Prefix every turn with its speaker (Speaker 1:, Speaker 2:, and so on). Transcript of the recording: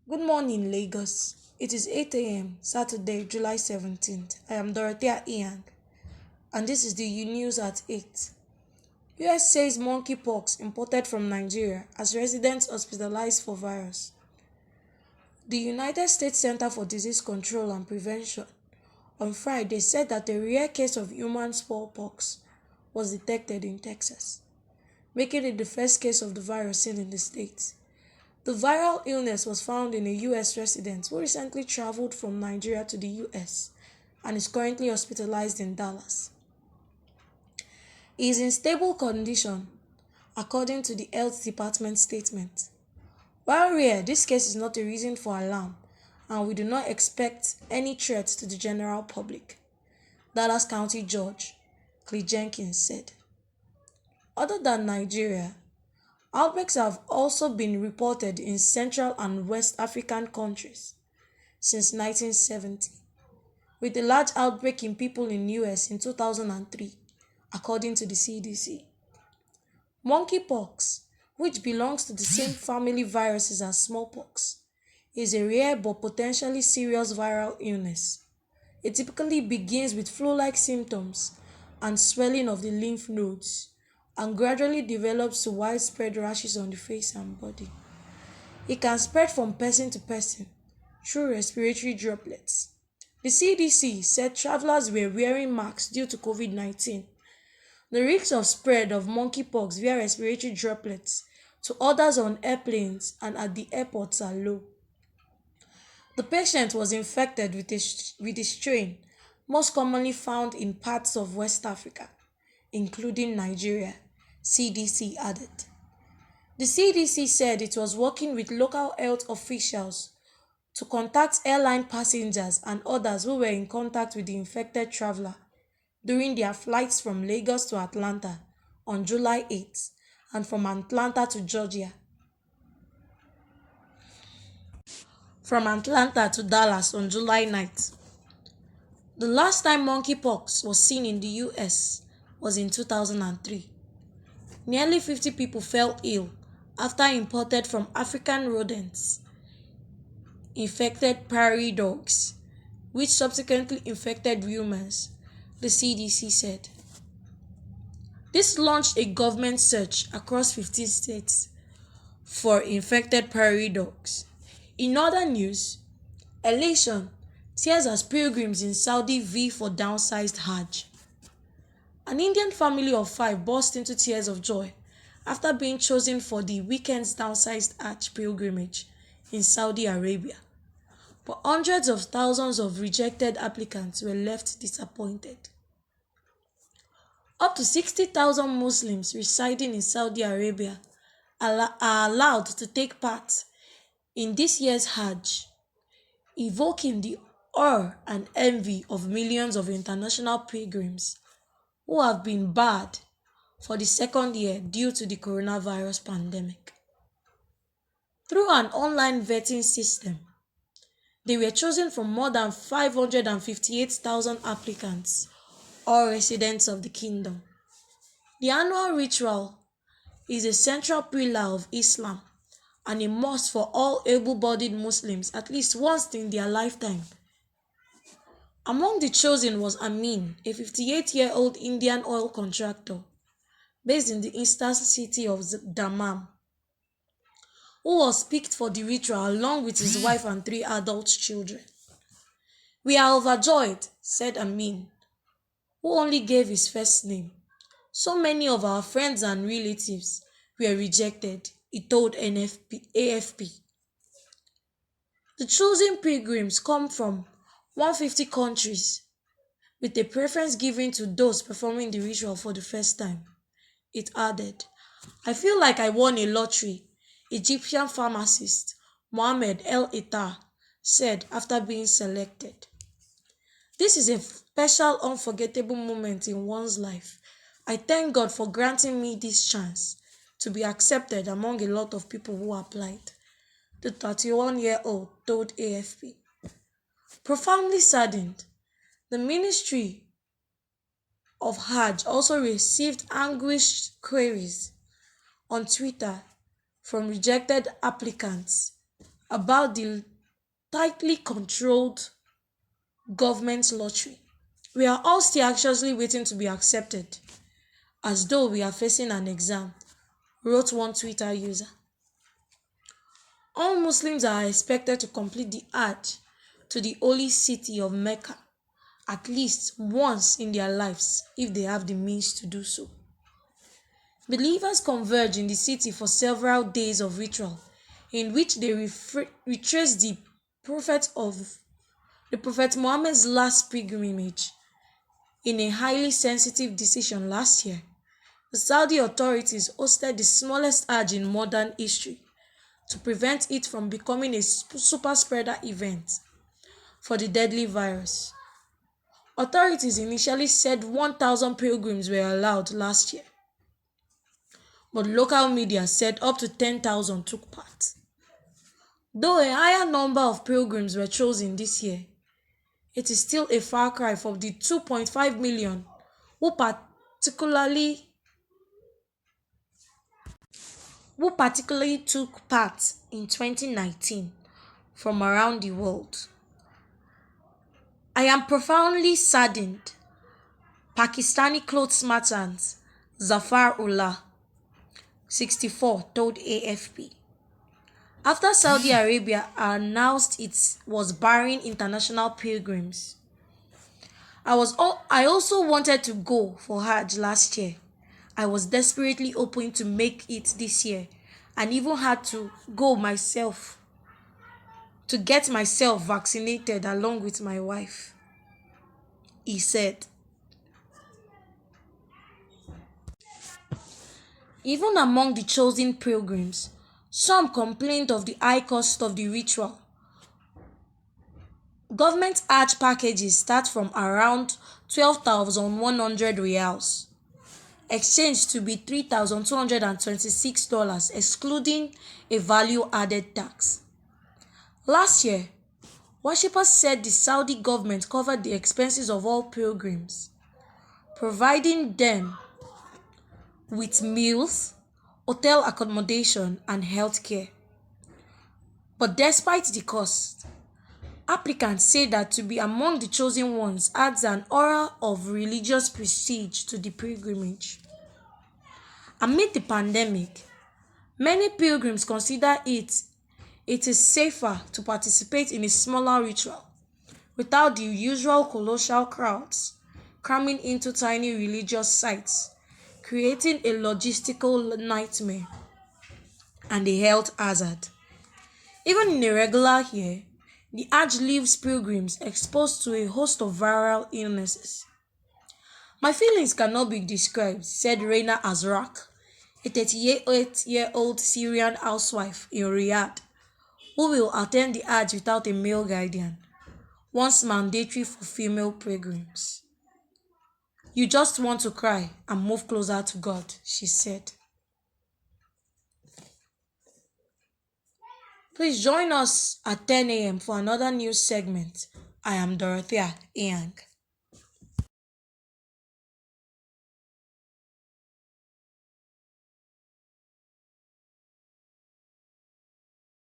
Speaker 1: Good morning, Lagos. It is 8 a.m., Saturday, July 17th. I am Dorothea Ian, and this is the U News at 8. US says monkeypox imported from Nigeria as residents hospitalized for virus. The United States Center for Disease Control and Prevention on Friday said that a rare case of human smallpox was detected in Texas, making it the first case of the virus seen in the state. The viral illness was found in a US resident who recently traveled from Nigeria to the US and is currently hospitalized in Dallas. He is in stable condition, according to the Health Department statement. While rare, this case is not a reason for alarm, and we do not expect any threat to the general public, Dallas County Judge Clay Jenkins said. Other than Nigeria, outbreaks have also been reported in Central and West African countries since 1970, with a large outbreak in people in US in 2003, according to the CDC. Monkeypox, which belongs to the same family viruses as smallpox, is a rare but potentially serious viral illness. It typically begins with flu-like symptoms and swelling of the lymph nodes, and gradually develops to widespread rashes on the face and body. It can spread from person to person through respiratory droplets. The CDC said travelers were wearing masks due to COVID-19. The risk of spread of monkeypox via respiratory droplets to others on airplanes and at the airports are low. The patient was infected with a strain most commonly found in parts of West Africa, including Nigeria, CDC added. The CDC said it was working with local health officials to contact airline passengers and others who were in contact with the infected traveler during their flights from Lagos to Atlanta on July 8th and from Atlanta to Georgia, from Atlanta to Dallas on July 9th. The last time monkeypox was seen in the US was in 2003. Nearly 50 people fell ill after imported from African rodents infected prairie dogs, which subsequently infected humans, the CDC said. This launched a government search across 15 states for infected prairie dogs. In other news, elation tears as pilgrims in Saudi vie for downsized Hajj. An Indian family of 5 burst into tears of joy after being chosen for the weekend's downsized Hajj pilgrimage in Saudi Arabia. But hundreds of thousands of rejected applicants were left disappointed. Up to 60,000 Muslims residing in Saudi Arabia are allowed to take part in this year's Hajj, evoking the awe and envy of millions of international pilgrims who have been barred for the second year due to the coronavirus pandemic. Through an online vetting system, they were chosen from more than 558,000 applicants, all residents of the kingdom. The annual ritual is a central pillar of Islam and a must for all able-bodied Muslims at least once in their lifetime. Among the chosen was Amin, a 58-year-old Indian oil contractor based in the eastern city of Dammam, who was picked for the ritual along with his wife and 3 adult children. "We are overjoyed," said Amin, who only gave his first name. "So many of our friends and relatives were rejected," he told AFP. The chosen pilgrims come from 150 countries, with a preference given to those performing the ritual for the first time. It added, "I feel like I won a lottery," Egyptian pharmacist Mohamed El Itar said after being selected. "This is a special, unforgettable moment in one's life. I thank God for granting me this chance to be accepted among a lot of people who applied," the 31-year-old told AFP. Profoundly saddened, the Ministry of Hajj also received anguished queries on Twitter from rejected applicants about the tightly controlled government lottery. We are all still anxiously waiting to be accepted, as though we are facing an exam, wrote one Twitter user. All Muslims are expected to complete the Hajj to the holy city of Mecca at least once in their lives if they have the means to do so. Believers converge in the city for several days of ritual in which they retrace the Prophet Muhammad's last pilgrimage. In a highly sensitive decision last year, the Saudi authorities hosted the smallest Hajj in modern history to prevent it from becoming a super spreader event for the deadly virus. Authorities initially said 1,000 pilgrims were allowed last year, but local media said up to 10,000 took part. Though a higher number of pilgrims were chosen this year, it is still a far cry from the 2.5 million who particularly took part in 2019 from around the world. I am profoundly saddened, Pakistani clothes merchant Zafar Ullah, 64, told AFP. After Saudi Arabia announced it was barring international pilgrims. I also wanted to go for Hajj last year. I was desperately hoping to make it this year and even had to go myself to get myself vaccinated along with my wife, he said. Even among the chosen pilgrims, some complained of the high cost of the ritual. Government Hajj packages start from around 12,100 riyals, exchanged to be $3,226 excluding a value-added tax. Last year, worshippers said the Saudi government covered the expenses of all pilgrims, providing them with meals, hotel accommodation, and health care. But despite the cost, applicants say that to be among the chosen ones adds an aura of religious prestige to the pilgrimage. Amid the pandemic, many pilgrims consider it is safer to participate in a smaller ritual without the usual colossal crowds cramming into tiny religious sites, creating a logistical nightmare and a health hazard. Even in a regular year, the Hajj leaves pilgrims exposed to a host of viral illnesses. My feelings cannot be described, said Reina Azrak, a 38-year-old Syrian housewife in Riyadh, who will attend the Hajj without a male guardian, once mandatory for female pilgrims. You just want to cry and move closer to God, she said. Please join us at 10 a.m. for another news segment. I am Dorothea Eyang.